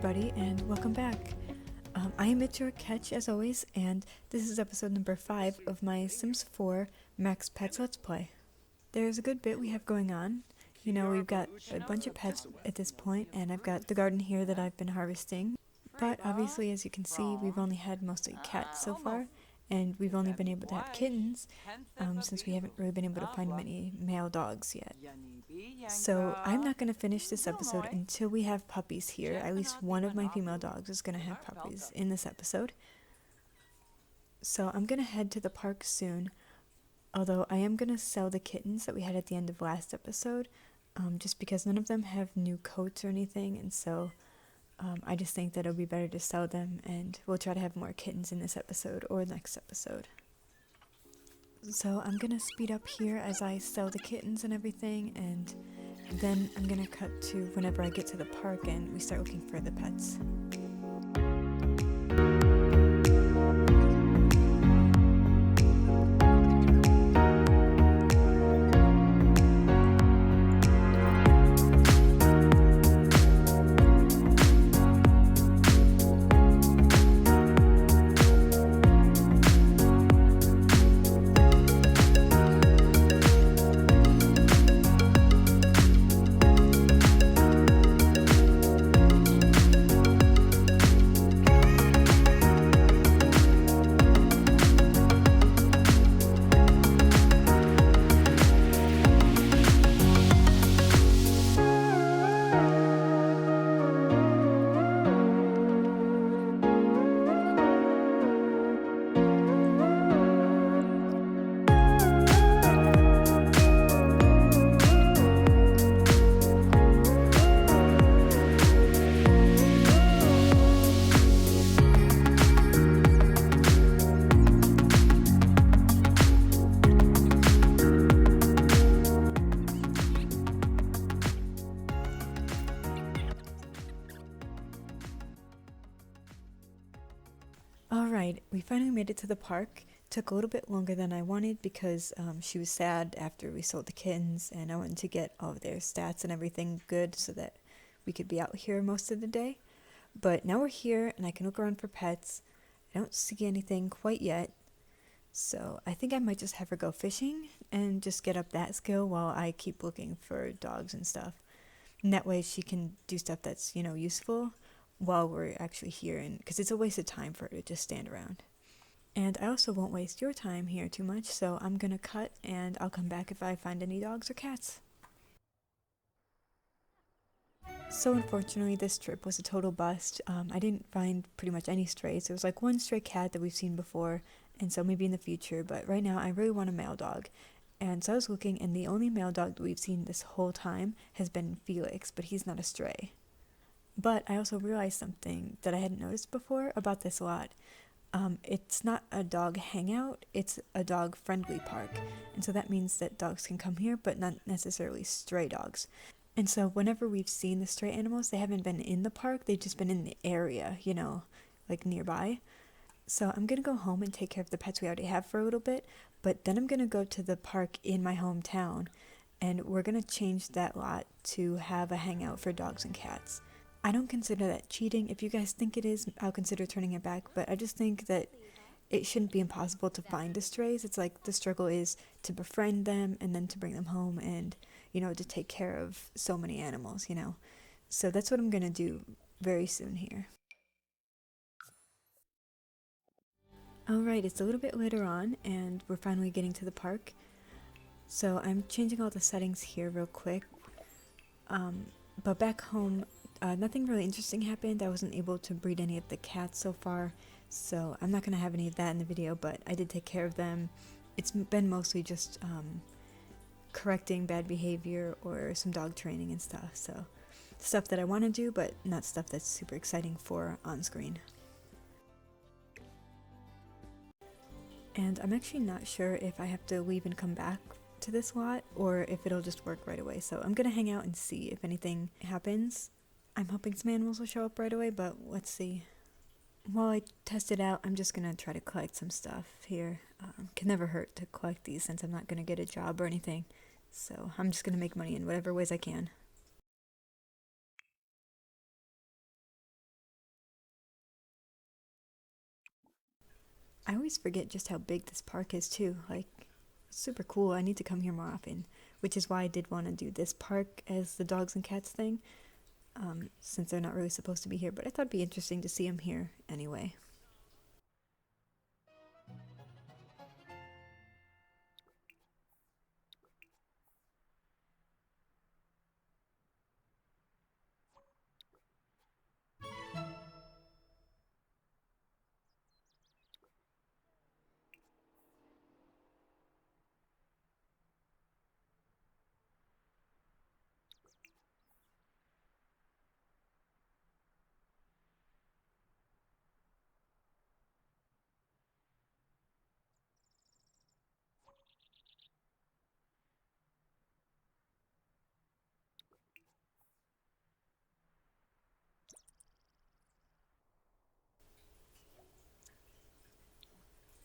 everybody, and welcome back. I am Mitchell Ketch, as always, and this is episode number 5 of my Sims 4 Max Pets Let's Play. There's a good bit we have going on. You know, we've got a bunch of pets at this point, and I've got the garden here that I've been harvesting. But obviously, as you can see, we've only had mostly cats so far, and we've only been able to have kittens, since we haven't really been able to find many male dogs yet. So I'm not going to finish this episode until we have puppies here. At least one of my female dogs is going to have puppies in this episode. So I'm going to head to the park soon, although I am going to sell the kittens that we had at the end of last episode, just because none of them have new coats or anything, and so I just think that it'll be better to sell them, and we'll try to have more kittens in this episode or next episode. So I'm gonna speed up here as I sell the kittens and everything, and then I'm gonna cut to whenever I get to the park and we start looking for the pets. Alright, we finally made it to the park. Took a little bit longer than I wanted because she was sad after we sold the kittens, and I wanted to get all of their stats and everything good so that we could be out here most of the day. But now we're here and I can look around for pets. I don't see anything quite yet, so I think I might just have her go fishing and just get up that skill while I keep looking for dogs and stuff. And that way she can do stuff that's, useful while we're actually here, and because it's a waste of time for her to just stand around. And I also won't waste your time here too much, so I'm gonna cut and I'll come back if I find any dogs or cats. So unfortunately this trip was a total bust. I didn't find pretty much any strays. There was like one stray cat that we've seen before, and so maybe in the future, but right now I really want a male dog. And so I was looking, and the only male dog that we've seen this whole time has been Felix, but he's not a stray. But I also realized something that I hadn't noticed before about this lot. It's not a dog hangout, it's a dog friendly park. And so that means that dogs can come here, but not necessarily stray dogs. And so whenever we've seen the stray animals, they haven't been in the park, they've just been in the area, like nearby. So I'm gonna go home and take care of the pets we already have for a little bit, but then I'm gonna go to the park in my hometown, and we're gonna change that lot to have a hangout for dogs and cats. I don't consider that cheating. If you guys think it is, I'll consider turning it back, but I just think that it shouldn't be impossible to find the strays. It's like the struggle is to befriend them and then to bring them home and, to take care of so many animals, So that's what I'm gonna do very soon here. Alright, it's a little bit later on and we're finally getting to the park. So I'm changing all the settings here real quick. But back home, nothing really interesting happened. I wasn't able to breed any of the cats so far, so I'm not going to have any of that in the video, but I did take care of them. It's been mostly just correcting bad behavior or some dog training and stuff, so stuff that I want to do, but not stuff that's super exciting for on screen. And I'm actually not sure if I have to leave and come back to this lot or if it'll just work right away, so I'm gonna hang out and see if anything happens. I'm hoping some animals will show up right away, but let's see. While I test it out, I'm just gonna try to collect some stuff here. Can never hurt to collect these since I'm not gonna get a job or anything, so I'm just gonna make money in whatever ways I can. I always forget just how big this park is too. Like, it's super cool. I need to come here more often, which is why I did want to do this park as the dogs and cats thing, since they're not really supposed to be here, but I thought it'd be interesting to see them here anyway.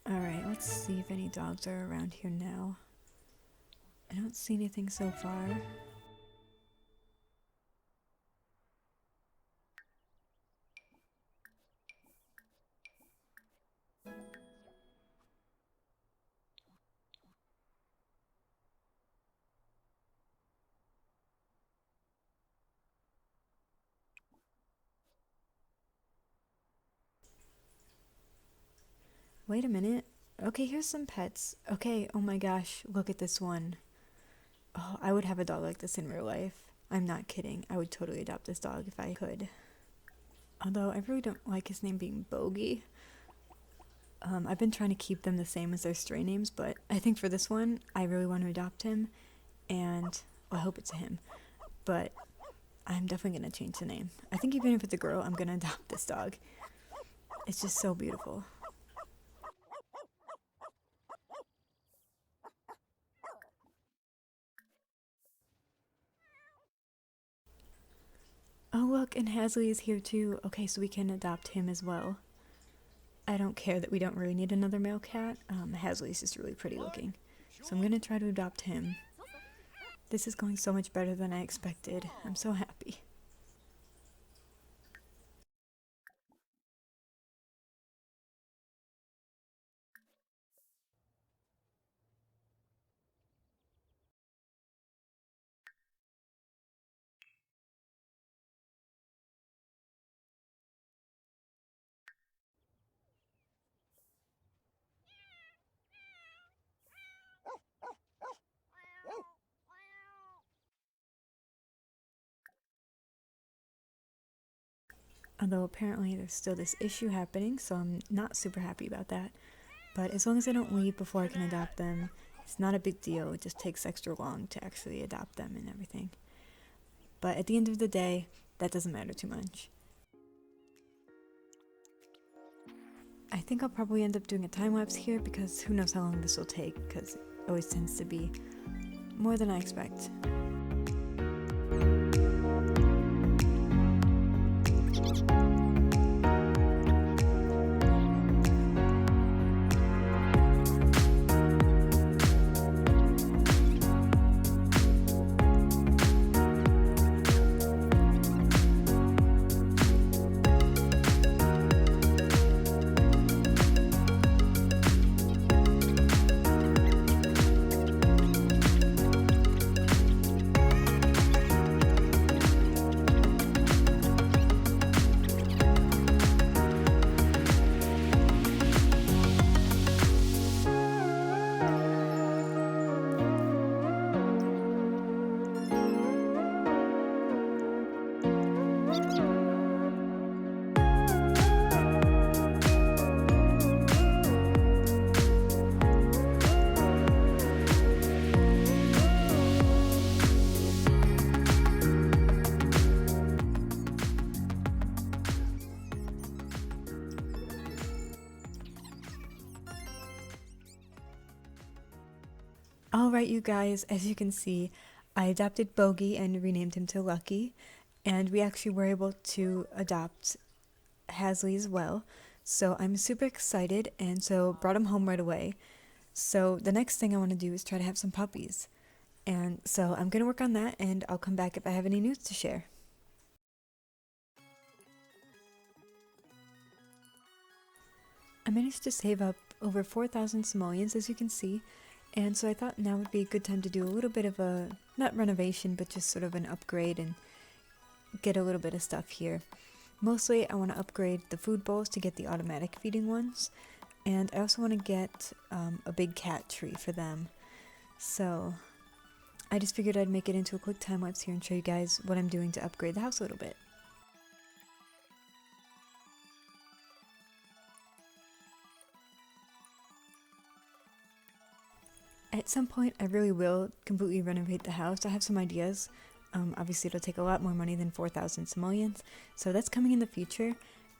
Alright, let's see if any dogs are around here now. I don't see anything so far. Wait a minute. Okay, here's some pets. Okay, oh my gosh, look at this one. Oh, I would have a dog like this in real life. I'm not kidding. I would totally adopt this dog if I could. Although I really don't like his name being Bogey. I've been trying to keep them the same as their stray names, but I think for this one, I really want to adopt him, and well, I hope it's a him. But I'm definitely gonna change the name. I think even if it's a girl, I'm gonna adopt this dog. It's just so beautiful. Oh look, and Hasley is here too. Okay, so we can adopt him as well. I don't care that we don't really need another male cat. Hasley's just really pretty looking. So I'm gonna try to adopt him. This is going so much better than I expected. I'm so happy. Although apparently there's still this issue happening, so I'm not super happy about that. But as long as I don't leave before I can adopt them, it's not a big deal. It just takes extra long to actually adopt them and everything. But at the end of the day, that doesn't matter too much. I think I'll probably end up doing a time lapse here because who knows how long this will take, because it always tends to be more than I expect. Alright, you guys, as you can see, I adopted Bogey and renamed him to Lucky, and we actually were able to adopt Hasley as well. So I'm super excited, and so brought him home right away. So the next thing I want to do is try to have some puppies. And so I'm going to work on that, and I'll come back if I have any news to share. I managed to save up over 4,000 simoleons, as you can see. And so I thought now would be a good time to do a little bit of a, not renovation, but just sort of an upgrade and get a little bit of stuff here. Mostly I want to upgrade the food bowls to get the automatic feeding ones. And I also want to get a big cat tree for them. So I just figured I'd make it into a quick time lapse here and show you guys what I'm doing to upgrade the house a little bit. At some point, I really will completely renovate the house. I have some ideas. Obviously, it'll take a lot more money than 4,000 simoleons, so that's coming in the future.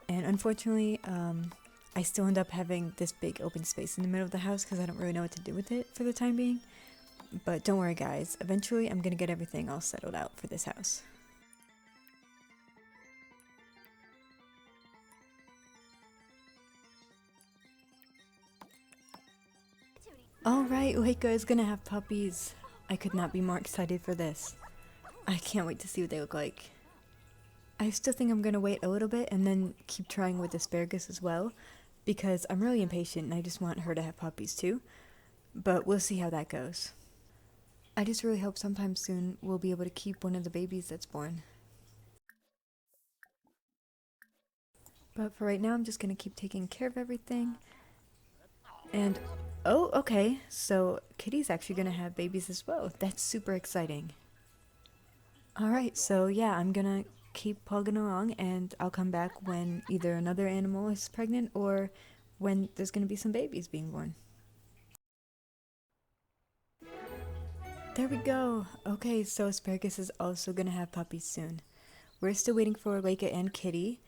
And unfortunately, I still end up having this big open space in the middle of the house because I don't really know what to do with it for the time being. But don't worry, guys. Eventually, I'm gonna get everything all settled out for this house. Alright, Laika is gonna have puppies. I could not be more excited for this. I can't wait to see what they look like. I still think I'm gonna wait a little bit and then keep trying with Asparagus as well, because I'm really impatient and I just want her to have puppies too. But we'll see how that goes. I just really hope sometime soon we'll be able to keep one of the babies that's born. But for right now, I'm just gonna keep taking care of everything. And oh, okay, so Kitty's actually gonna have babies as well. That's super exciting. Alright, so yeah, I'm gonna keep plugging along and I'll come back when either another animal is pregnant or when there's gonna be some babies being born. There we go! Okay, so Asparagus is also gonna have puppies soon. We're still waiting for Laika and Kitty.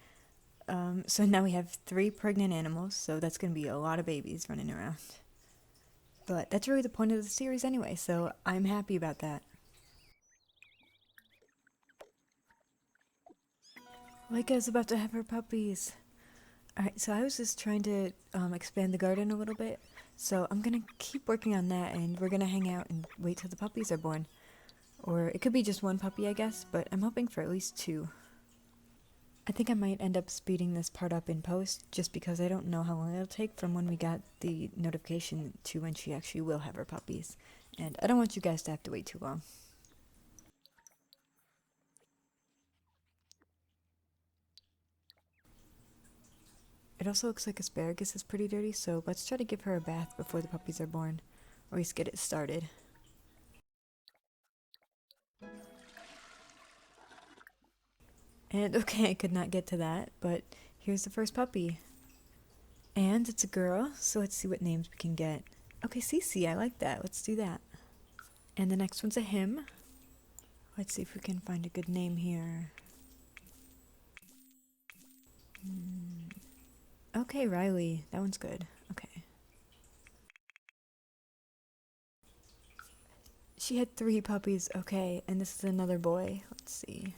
So now we have 3 pregnant animals, so that's gonna be a lot of babies running around. But that's really the point of the series anyway, so I'm happy about that. Laika's about to have her puppies. Alright, so I was just trying to expand the garden a little bit, so I'm gonna keep working on that and we're gonna hang out and wait till the puppies are born. Or it could be just 1 puppy, I guess, but I'm hoping for at least 2. I think I might end up speeding this part up in post, just because I don't know how long it'll take from when we got the notification to when she actually will have her puppies. And I don't want you guys to have to wait too long. It also looks like Asparagus is pretty dirty, so let's try to give her a bath before the puppies are born, or at least get it started. And okay, I could not get to that, but here's the first puppy. And it's a girl, so let's see what names we can get. Okay, Cece, I like that. Let's do that. And the next one's a him. Let's see if we can find a good name here. Okay, Riley. That one's good. Okay. She had 3 puppies. Okay, and this is another boy. Let's see.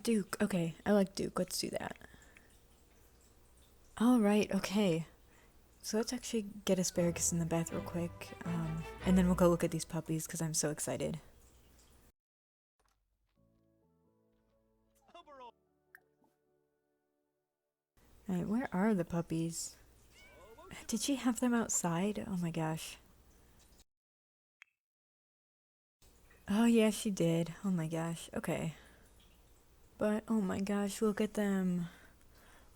Duke. Okay, I like Duke. Let's do that. Alright, okay. So let's actually get Asparagus in the bath real quick, and then we'll go look at these puppies because I'm so excited. Alright, where are the puppies? Did she have them outside? Oh my gosh. Oh yeah, she did. Oh my gosh. Okay. But oh my gosh, look at them.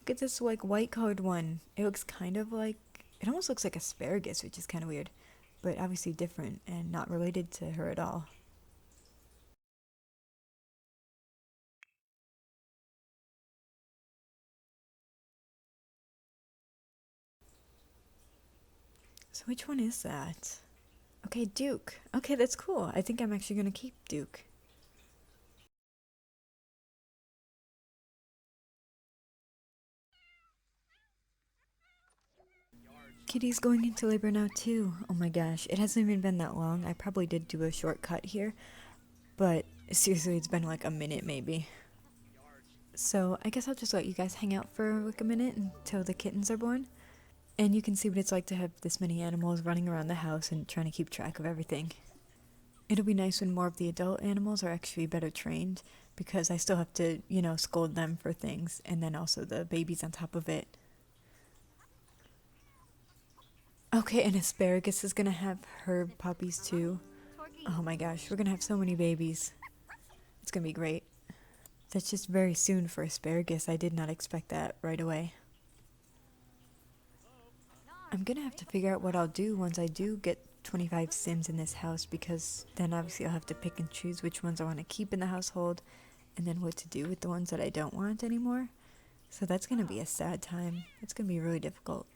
Look at this like white colored one. It looks kind of like, it almost looks like Asparagus, which is kind of weird, but obviously different and not related to her at all. So which one is that? Okay, Duke. Okay, that's cool. I think I'm actually gonna keep Duke. Kitty's going into labor now too. Oh my gosh, it hasn't even been that long. I probably did do a shortcut here, but seriously, it's been like a minute maybe. So I guess I'll just let you guys hang out for like a minute until the kittens are born. And you can see what it's like to have this many animals running around the house and trying to keep track of everything. It'll be nice when more of the adult animals are actually better trained, because I still have to, scold them for things, and then also the babies on top of it. Okay, and Asparagus is gonna have her puppies too. Oh my gosh, we're gonna have so many babies. It's gonna be great. That's just very soon for Asparagus. I did not expect that right away. I'm gonna have to figure out what I'll do once I do get 25 Sims in this house, because then obviously I'll have to pick and choose which ones I want to keep in the household and then what to do with the ones that I don't want anymore. So that's gonna be a sad time. It's gonna be really difficult.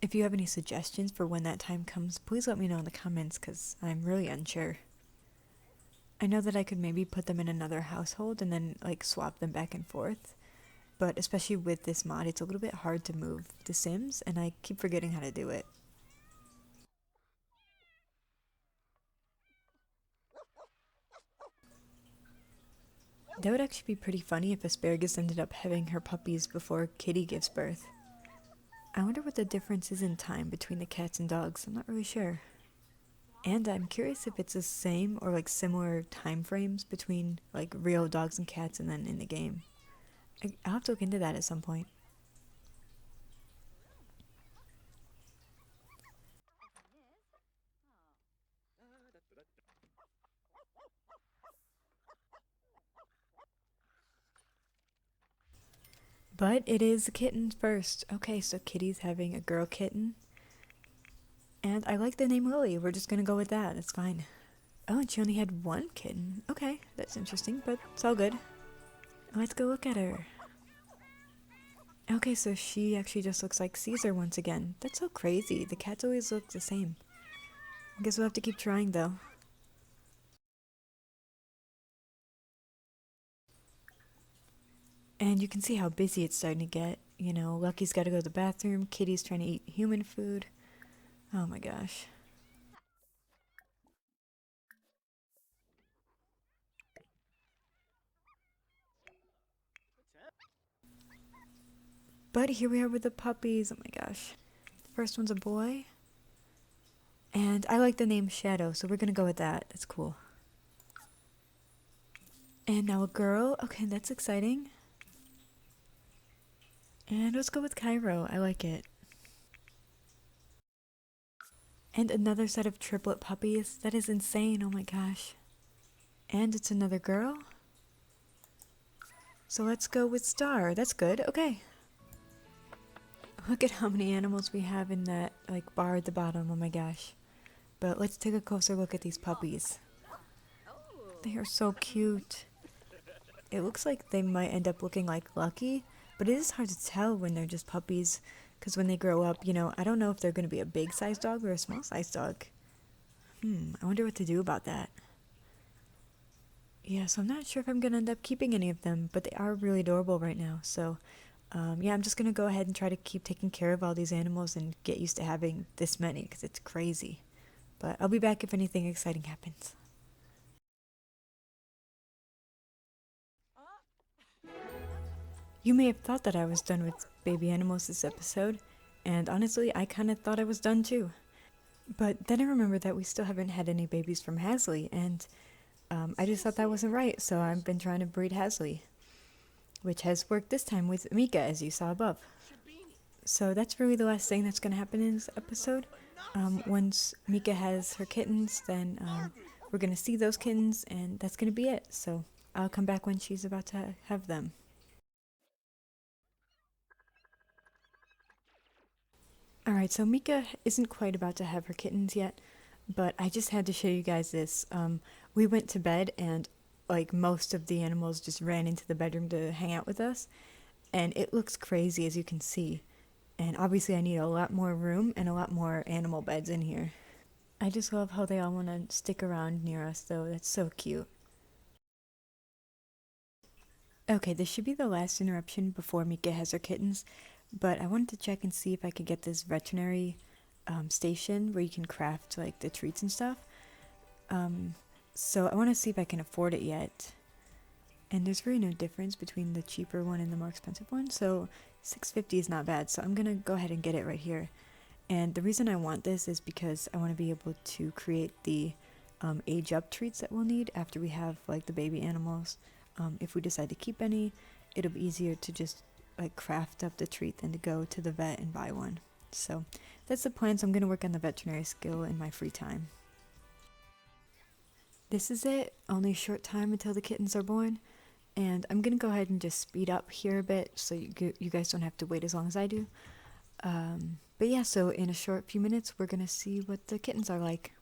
If you have any suggestions for when that time comes, please let me know in the comments, because I'm really unsure. I know that I could maybe put them in another household and then like swap them back and forth, but especially with this mod, it's a little bit hard to move the Sims, and I keep forgetting how to do it. That would actually be pretty funny if Asparagus ended up having her puppies before Kitty gives birth. I wonder what the difference is in time between the cats and dogs. I'm not really sure. And I'm curious if it's the same or like similar time frames between like real dogs and cats and then in the game. I'll have to look into that at some point. But it is the kittens first. Okay, so Kitty's having a girl kitten. And I like the name Lily. We're just gonna go with that. It's fine. Oh, and she only had one kitten. Okay, that's interesting, but it's all good. Let's go look at her. Okay, so she actually just looks like Caesar once again. That's so crazy. The cats always look the same. I guess we'll have to keep trying though. And you can see how busy it's starting to get. Lucky's gotta go to the bathroom, Kitty's trying to eat human food. Oh my gosh. But here we are with the puppies. Oh my gosh. The first one's a boy. And I like the name Shadow, so we're gonna go with that. It's cool. And now a girl. Okay, that's exciting. And let's go with Cairo. I like it. And another set of triplet puppies. That is insane. Oh my gosh. And it's another girl. So let's go with Star. That's good. Okay. Look at how many animals we have in that like bar at the bottom. Oh my gosh. But let's take a closer look at these puppies. They are so cute. It looks like they might end up looking like Lucky, but it is hard to tell when they're just puppies, because when they grow up, I don't know if they're going to be a big size dog or a small size dog. I wonder what to do about that. Yeah, so I'm not sure if I'm going to end up keeping any of them, but they are really adorable right now. So, yeah, I'm just going to go ahead and try to keep taking care of all these animals and get used to having this many, because it's crazy. But I'll be back if anything exciting happens. You may have thought that I was done with baby animals this episode, and honestly, I kind of thought I was done too. But then I remembered that we still haven't had any babies from Hasley, and I just thought that wasn't right, so I've been trying to breed Hasley, which has worked this time with Mika, as you saw above. So that's really the last thing that's going to happen in this episode. Once Mika has her kittens, then we're going to see those kittens, and that's going to be it. So I'll come back when she's about to have them. Alright, so Mika isn't quite about to have her kittens yet, but I just had to show you guys this. We went to bed, and like most of the animals just ran into the bedroom to hang out with us, and it looks crazy, as you can see. And obviously I need a lot more room and a lot more animal beds in here. I just love how they all want to stick around near us though. That's so cute. Okay, this should be the last interruption before Mika has her kittens, but I wanted to check and see if I could get this veterinary station where you can craft like the treats and stuff. So I want to see if I can afford it yet. And there's really no difference between the cheaper one and the more expensive one, so $6.50 is not bad. So I'm gonna go ahead and get it right here. And the reason I want this is because I want to be able to create the age up treats that we'll need after we have like the baby animals. if we decide to keep any, it'll be easier to just like craft up the treat than to go to the vet and buy one. So that's the plan. So I'm going to work on the veterinary skill in my free time. This is it. Only a short time until the kittens are born. And I'm going to go ahead and just speed up here a bit so you guys don't have to wait as long as I do. But yeah, so in a short few minutes, we're going to see what the kittens are like.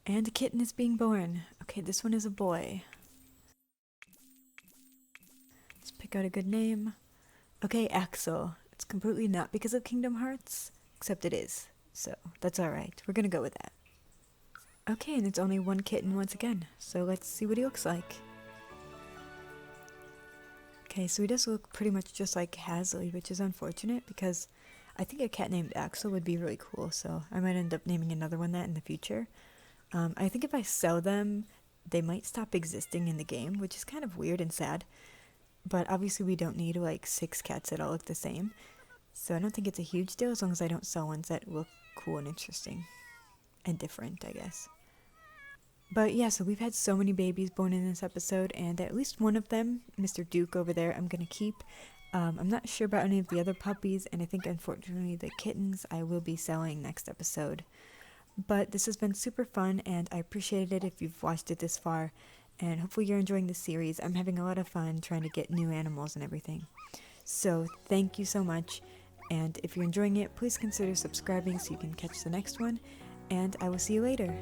And a kitten is being born. Okay, this one is a boy. Let's pick out a good name. Okay, Axel. It's completely not because of Kingdom Hearts, except it is. So that's alright. We're gonna go with that. Okay, and it's only one kitten once again. So let's see what he looks like. Okay, so he does look pretty much just like Hazley, which is unfortunate because I think a cat named Axel would be really cool. So I might end up naming another one that in the future. I think if I sell them, they might stop existing in the game, which is kind of weird and sad. But obviously we don't need like 6 cats that all look the same. So I don't think it's a huge deal as long as I don't sell ones that look cool and interesting. And different, I guess. But yeah, so we've had so many babies born in this episode, and at least one of them, Mr. Duke over there, I'm going to keep. I'm not sure about any of the other puppies, and I think unfortunately the kittens I will be selling next episode. But this has been super fun, and I appreciate it if you've watched it this far, and hopefully you're enjoying the series. I'm having a lot of fun trying to get new animals and everything. So thank you so much, and if you're enjoying it, please consider subscribing so you can catch the next one, and I will see you later.